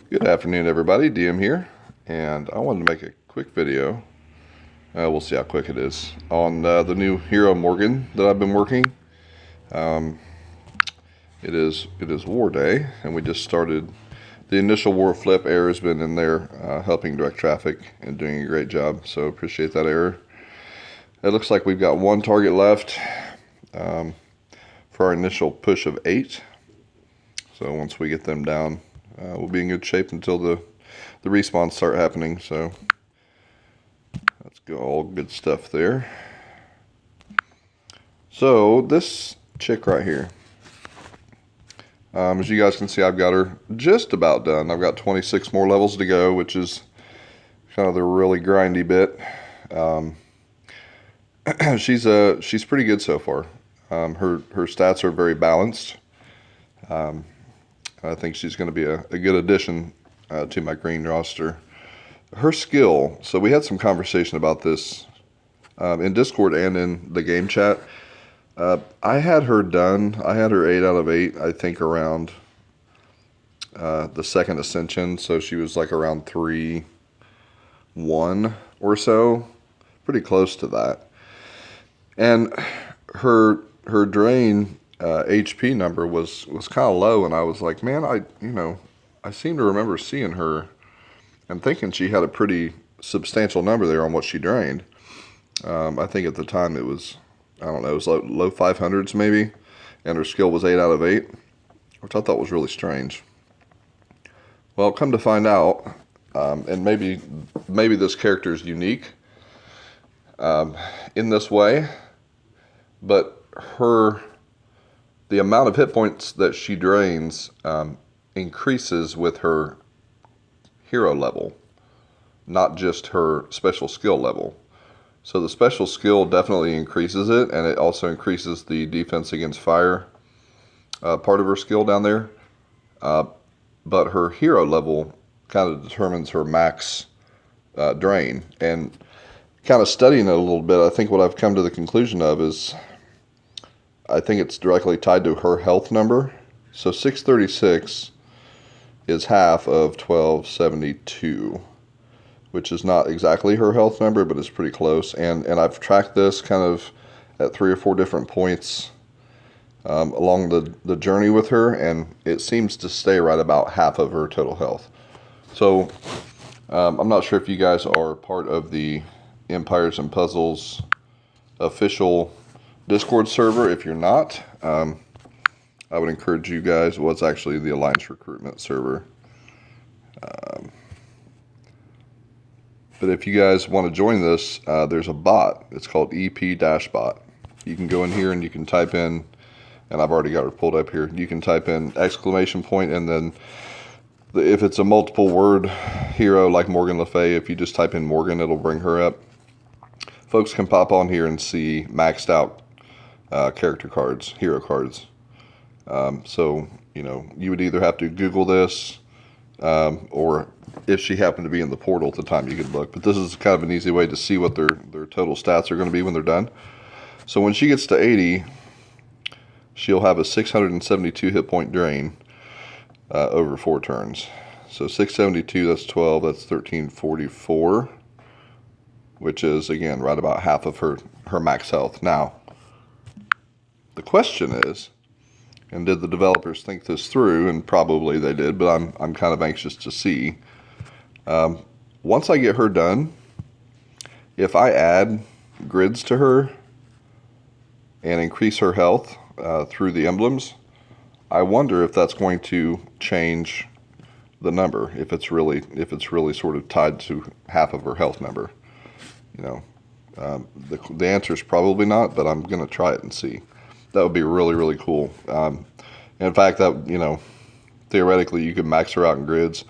Good afternoon, everybody. DM here, and I wanted to make a quick video. We'll see how quick it is on the new Hero Morgan that I've been working. It is War Day, and we just started the initial war flip. Error has been in there helping direct traffic and doing a great job. So appreciate that, Error. It looks like we've got one target left for our initial push of 8. So once we get them down, we'll be in good shape until the respawns start happening. So that's all good stuff there. So this chick right here, as you guys can see, I've got her just about done. I've got 26 more levels to go, which is kind of the really grindy bit. She's pretty good so far. Her stats are very balanced. I think she's going to be a good addition to my green roster. Her skill, so we had some conversation about this in Discord and in the game chat. I had her done. I had her 8 out of 8, I think, around the second ascension. So she was like around 3-1 or so, pretty close to that. And her drain HP number was kind of low, and I was like, man, I seem to remember seeing her and thinking she had a pretty substantial number there on what she drained. I think at the time it was, I don't know, it was low 500s maybe, and her skill was 8 out of 8, which I thought was really strange. Well, come to find out, and maybe this character is unique in this way, but the amount of hit points that she drains increases with her hero level, not just her special skill level. So the special skill definitely increases it, and it also increases the defense against fire part of her skill down there. But her hero level kind of determines her max drain. And kind of studying it a little bit, I think what I've come to the conclusion of is I think it's directly tied to her health number. So 636 is half of 1272, which is not exactly her health number, but it's pretty close. And I've tracked this kind of at 3 or 4 different points along the journey with her, and it seems to stay right about half of her total health. So I'm not sure if you guys are part of the Empires and Puzzles official Discord server. If you're not, I would encourage you guys. Well, it's actually the Alliance Recruitment server. But if you guys want to join this, there's a bot. It's called EP-bot. You can go in here and you can type in, and I've already got her pulled up here. You can type in exclamation point, and then if it's a multiple word hero like Morgan Le Fay, if you just type in Morgan, it'll bring her up. Folks can pop on here and see maxed out character cards, hero cards. So, you would either have to Google this, or if she happened to be in the portal at the time, you could look. But this is kind of an easy way to see what their total stats are going to be when they're done. So when she gets to 80, she'll have a 672 hit point drain over 4 turns. So 672, that's 12, that's 1344, which is, again, right about half of her max health. Now, the question is, and did the developers think this through? And probably they did, but I'm kind of anxious to see. Once I get her done, if I add grids to her and increase her health through the emblems, I wonder if that's going to change the number, if it's really sort of tied to half of her health number. The answer is probably not, but I'm going to try it and see. That would be really, really cool. In fact, that, theoretically, you could max her out in grids,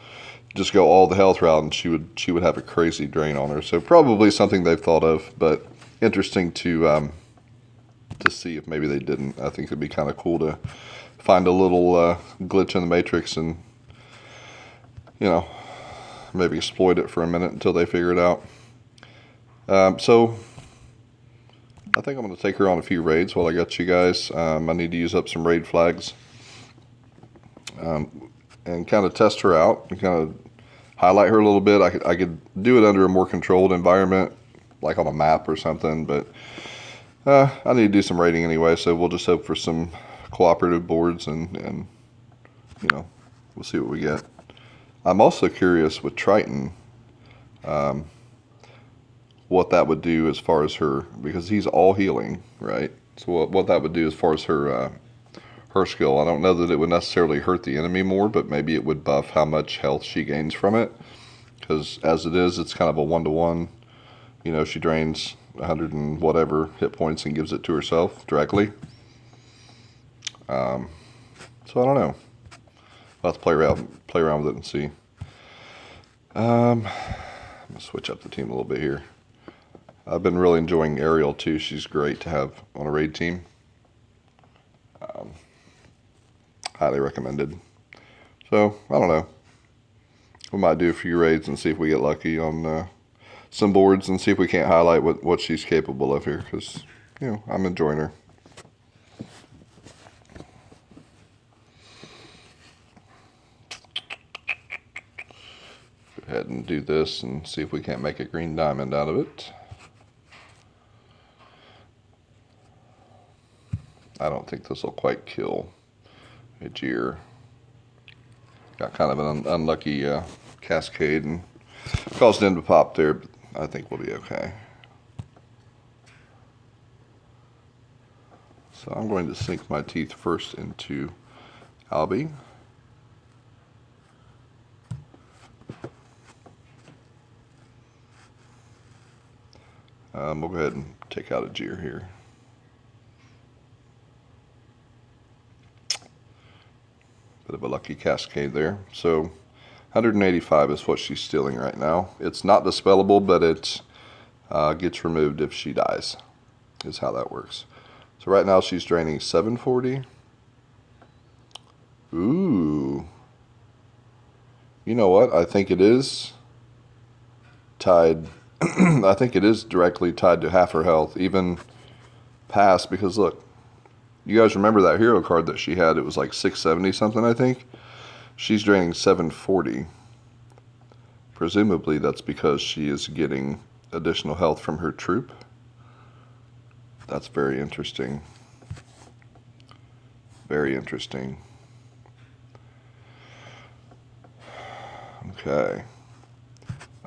just go all the health route, and she would have a crazy drain on her. So probably something they've thought of, but interesting to see if maybe they didn't. I think it'd be kind of cool to find a little glitch in the matrix and maybe exploit it for a minute until they figure it out. So I think I'm going to take her on a few raids while I got you guys. I need to use up some raid flags. and kind of test her out and kind of highlight her a little bit. I could do it under a more controlled environment, like on a map or something, but I need to do some rating anyway, so we'll just hope for some cooperative boards and you know, we'll see what we get. I'm also curious with Triton, what that would do as far as her, because he's all healing, right? So what that would do as far as her her skill. I don't know that it would necessarily hurt the enemy more, but maybe it would buff how much health she gains from it. Because as it is, it's kind of a 1-to-1. You know, she drains 100 and whatever hit points and gives it to herself directly. So I don't know. I'll have to play around with it and see. I'm gonna switch up the team a little bit here. I've been really enjoying Ariel too. She's great to have on a raid team. Highly recommended. So I don't know. We might do a few raids and see if we get lucky on some boards and see if we can't highlight what she's capable of here, because you know, I'm enjoying her. Go ahead and do this and see if we can't make a green diamond out of it. I don't think this will quite kill Ajir. Got kind of an unlucky cascade and caused him to pop there, but I think we'll be okay. So I'm going to sink my teeth first into Albie. We'll go ahead and take out Ajir here. Bit of a lucky cascade there. So 185 is what she's stealing right now. It's not dispellable, but it gets removed if she dies, is how that works. So right now she's draining 740. Ooh. You know what? I think it is tied. I think it is directly tied to half her health, even past, because look, you guys remember that hero card that she had? It was like 670 something, I think. She's draining 740. Presumably that's because she is getting additional health from her troop. That's very interesting. Very interesting. Okay.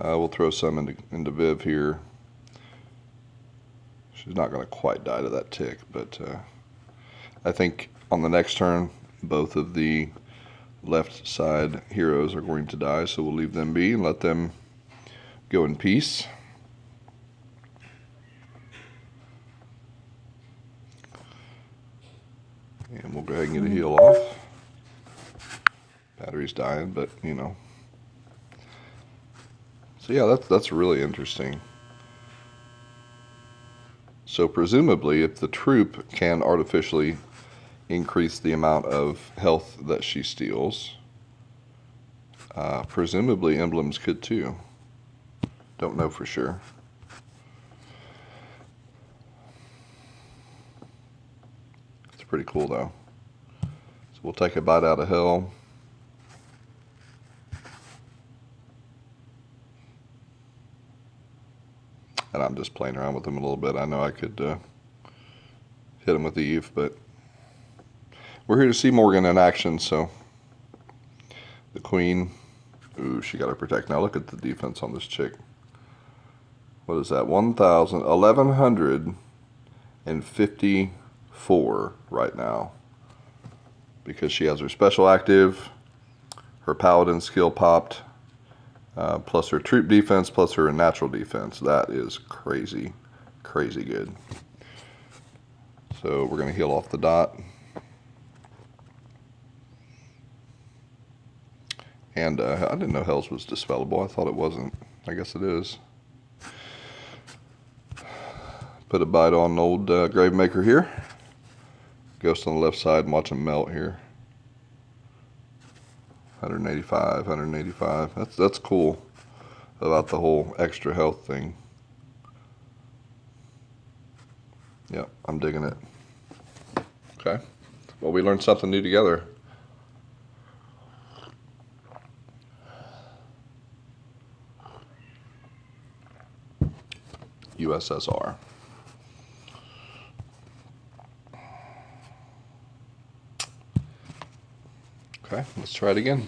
We'll throw some into Viv here. She's not going to quite die to that tick, but I think on the next turn, both of the left side heroes are going to die, so we'll leave them be and let them go in peace. And we'll go ahead and get a heal off. Battery's dying, but you know. So yeah, that's really interesting. So presumably, if the troop can artificially increase the amount of health that she steals, presumably emblems could too. Don't know for sure. It's pretty cool though. So we'll take a bite out of hell. And I'm just playing around with him a little bit. I know I could hit him with Eve, but we're here to see Morgan in action, so the queen. Ooh, she got to protect. Now look at the defense on this chick. What is that? 1,154 right now. Because she has her special active, her paladin skill popped, plus her troop defense, plus her natural defense. That is crazy, crazy good. So we're going to heal off the dot. And I didn't know Hells was dispellable. I thought it wasn't. I guess it is. Put a bite on old Gravemaker here. Ghost on the left side and watch him melt here. 185, 185. That's cool about the whole extra health thing. Yep, I'm digging it. Okay. Well, we learned something new together. USSR. Okay, let's try it again.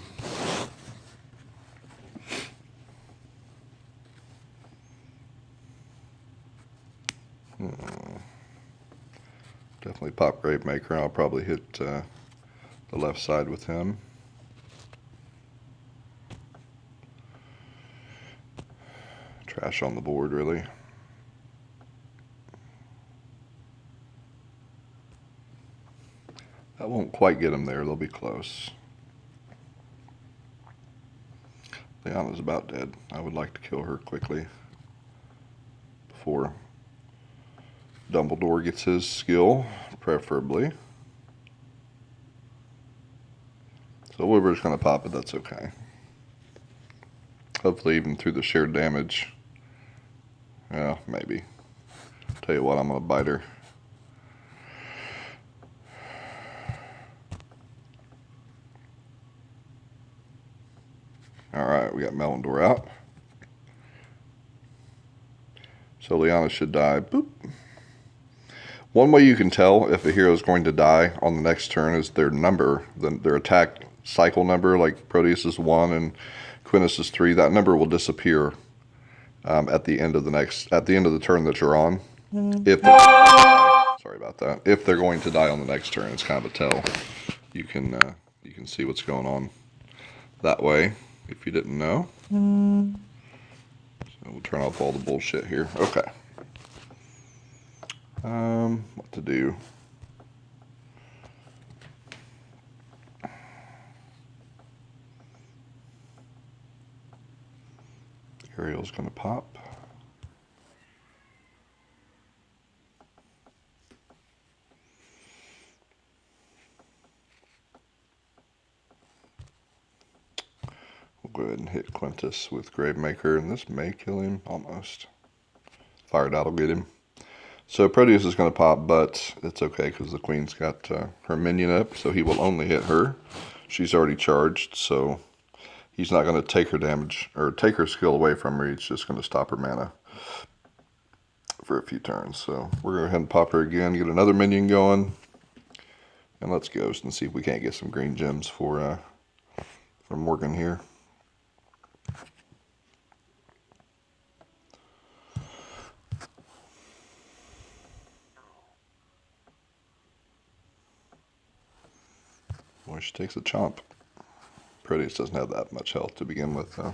Definitely pop Gravemaker. I'll probably hit the left side with him. Trash on the board, really. That won't quite get him there. They'll be close. Liana's about dead. I would like to kill her quickly before Dumbledore gets his skill, preferably. So Wyver's going to pop it. That's okay. Hopefully even through the shared damage. Yeah, maybe. Tell you what, I'm going to bite her. Alright, we got Melindor out. So Liana should die. Boop. One way you can tell if a hero is going to die on the next turn is their number, their attack cycle number, like Proteus is 1 and Quintus is 3. That number will disappear at the end of the turn that you're on. Sorry about that. If they're going to die on the next turn, it's kind of a tell. You can see what's going on that way if you didn't know. So we'll turn off all the bullshit here. Okay. What to do? Ariel's gonna pop. We'll go ahead and hit Quintus with Gravemaker, and this may kill him, almost. Fire Dot will get him. So Proteus is going to pop, but it's okay because the Queen's got her minion up, so he will only hit her. She's already charged, so he's not going to take her damage, or take her skill away from her. He's just going to stop her mana for a few turns. So we're going to go ahead and pop her again, get another minion going, and let's ghost and see if we can't get some green gems for Morgan here. Boy, she takes a chomp. Proteus doesn't have that much health to begin with, though.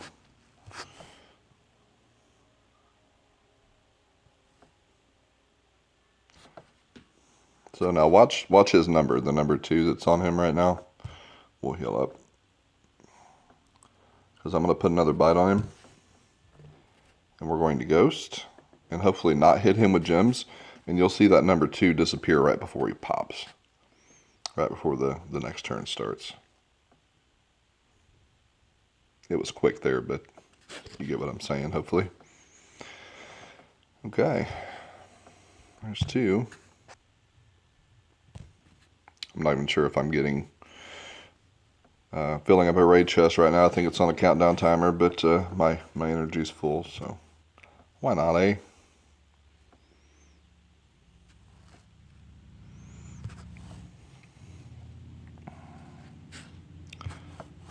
So now watch his number, the number 2 that's on him right now. We'll heal up. Because I'm going to put another bite on him. And we're going to ghost. And hopefully not hit him with gems. And you'll see that number 2 disappear right before he pops. Right before the next turn starts. It was quick there, but you get what I'm saying, hopefully. Okay. There's 2. I'm not even sure if I'm getting... filling up a raid chest right now. I think it's on a countdown timer, but my energy's full, so why not, eh?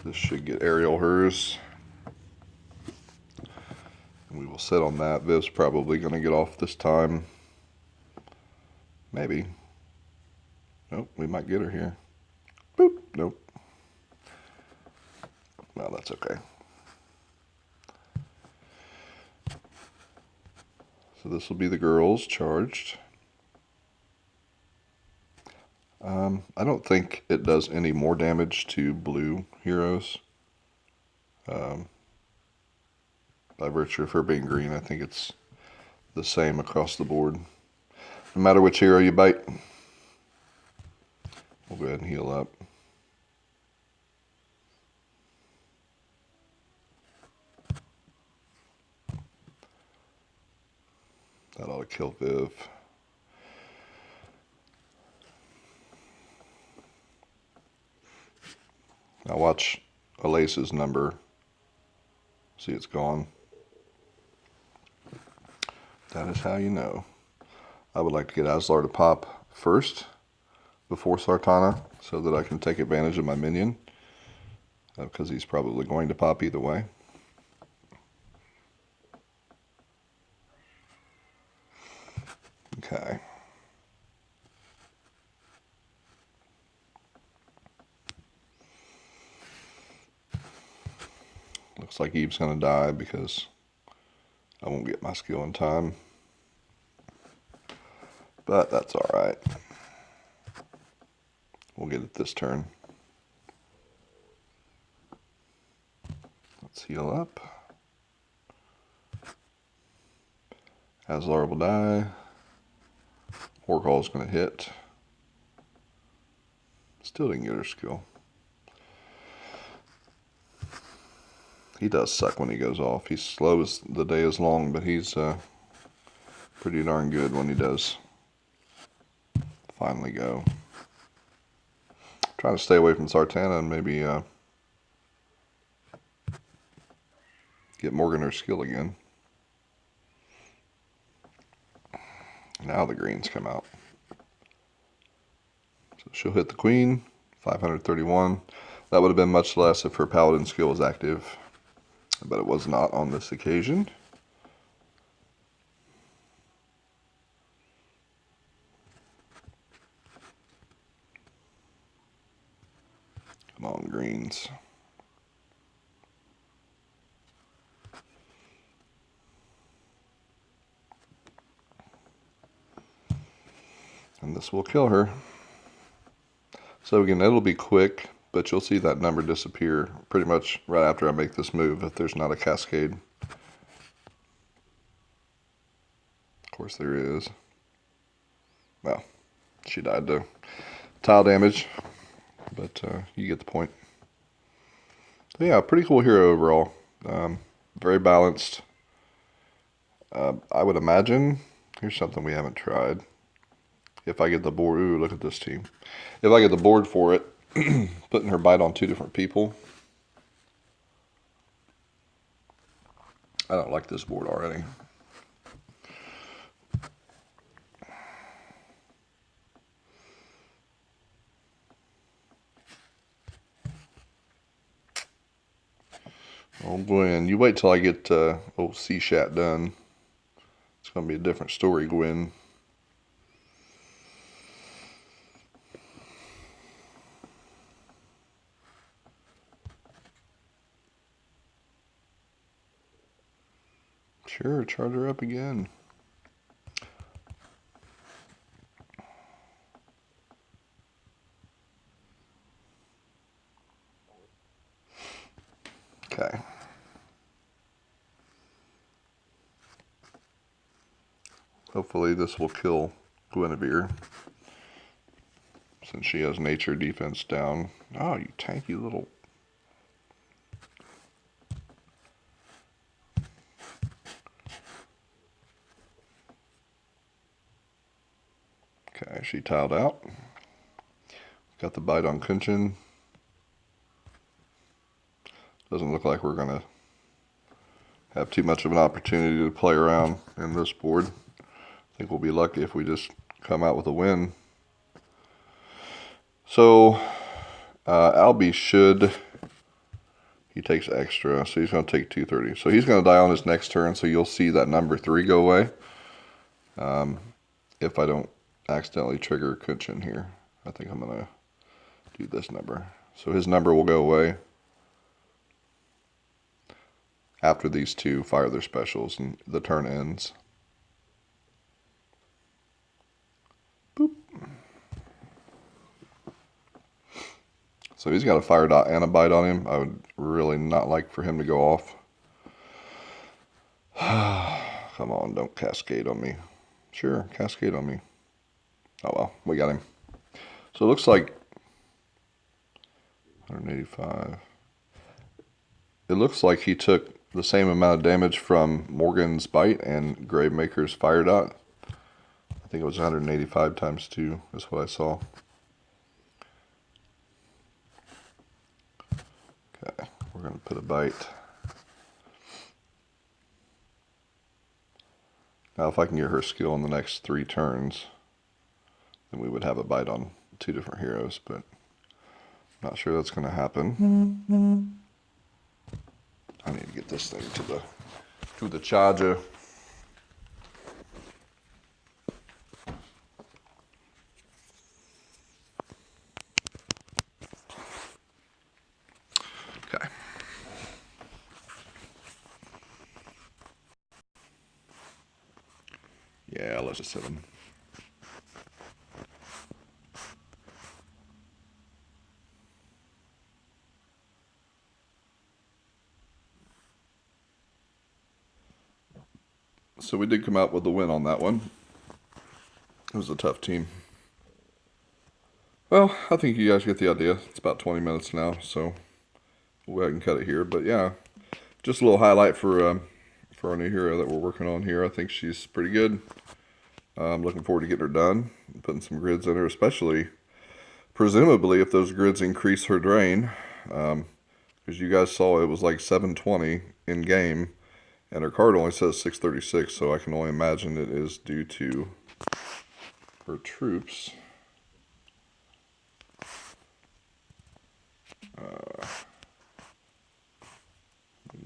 This should get Ariel hers. And we will sit on that. Viv's probably going to get off this time. Maybe. Nope, we might get her here. Boop, nope. Well, that's okay. So this will be the girls charged. I don't think it does any more damage to blue heroes. By virtue of her being green, I think it's the same across the board. No matter which hero you bite. We'll go ahead and heal up. That ought to kill Viv. Now watch Alace's number. See, it's gone. That is how you know. I would like to get Aslar to pop first before Sartana so that I can take advantage of my minion, because he's probably going to pop either way. Okay. Looks like Eve's going to die because I won't get my skill in time. But that's alright. We'll get it this turn. Let's heal up. Aslar will die. Horcrux's going to hit. Still didn't get her skill. He does suck when he goes off. He's slow as the day is long, but he's pretty darn good when he does finally go. Trying to stay away from Sartana and maybe get Morgan her skill again. Now the greens come out. So she'll hit the queen, 531. That would have been much less if her paladin skill was active, but it was not on this occasion. Come on, greens. And this will kill her. So again, it'll be quick, but you'll see that number disappear pretty much right after I make this move if there's not a cascade. Of course there is. Well, she died to tile damage, but you get the point. So yeah, pretty cool hero overall. Very balanced. I would imagine, here's something we haven't tried. If I get the board, ooh, look at this team. If I get the board for it, putting her bite on 2 different people. I don't like this board already. Oh, Gwen, you wait till I get old C-Shat done. It's going to be a different story, Gwen. Sure, charge her up again. Okay. Hopefully this will kill Guinevere, since she has nature defense down. Oh, you tanky little... Okay, she tiled out. Got the bite on Kunshin. Doesn't look like we're going to have too much of an opportunity to play around in this board. I think we'll be lucky if we just come out with a win. So, Albie should... He takes extra, so he's going to take 230. So he's going to die on his next turn, so you'll see that number 3 go away. If I don't accidentally trigger Kunshin here. I think I'm going to do this number. So his number will go away after these 2 fire their specials and the turn ends. Boop. So he's got a fire dot and a bite on him. I would really not like for him to go off. Come on, don't cascade on me. Sure, cascade on me. Oh well, we got him. So it looks like 185. It looks like he took the same amount of damage from Morgan's bite and Gravemaker's fire dot. I think it was 185 times 2 is what I saw. Okay, we're going to put a bite. Now, if I can get her skill in the next 3 turns, then we would have a bite on 2 different heroes, but I'm not sure that's going to happen. I need to get this thing to the charger. Okay. Yeah, let's just hit him. So we did come out with the win on that one. It was a tough team. Well, I think you guys get the idea. It's about 20 minutes now, so we'll go ahead and cut it here. But yeah, just a little highlight for our new hero that we're working on here. I think she's pretty good. I'm looking forward to getting her done, putting some grids in her, especially presumably if those grids increase her drain. Because you guys saw it was like 720 in game, and her card only says 636, so I can only imagine it is due to her troops.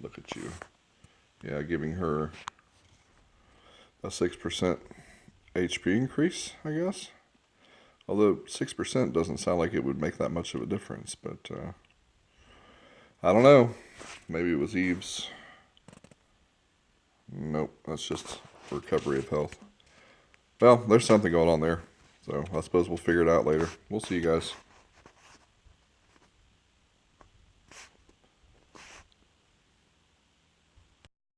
Look at you. Yeah, giving her a 6% HP increase, I guess. Although 6% doesn't sound like it would make that much of a difference, but I don't know. Maybe it was Eve's. Nope, that's just recovery of health. Well, there's something going on there, so I suppose we'll figure it out later. We'll see you guys.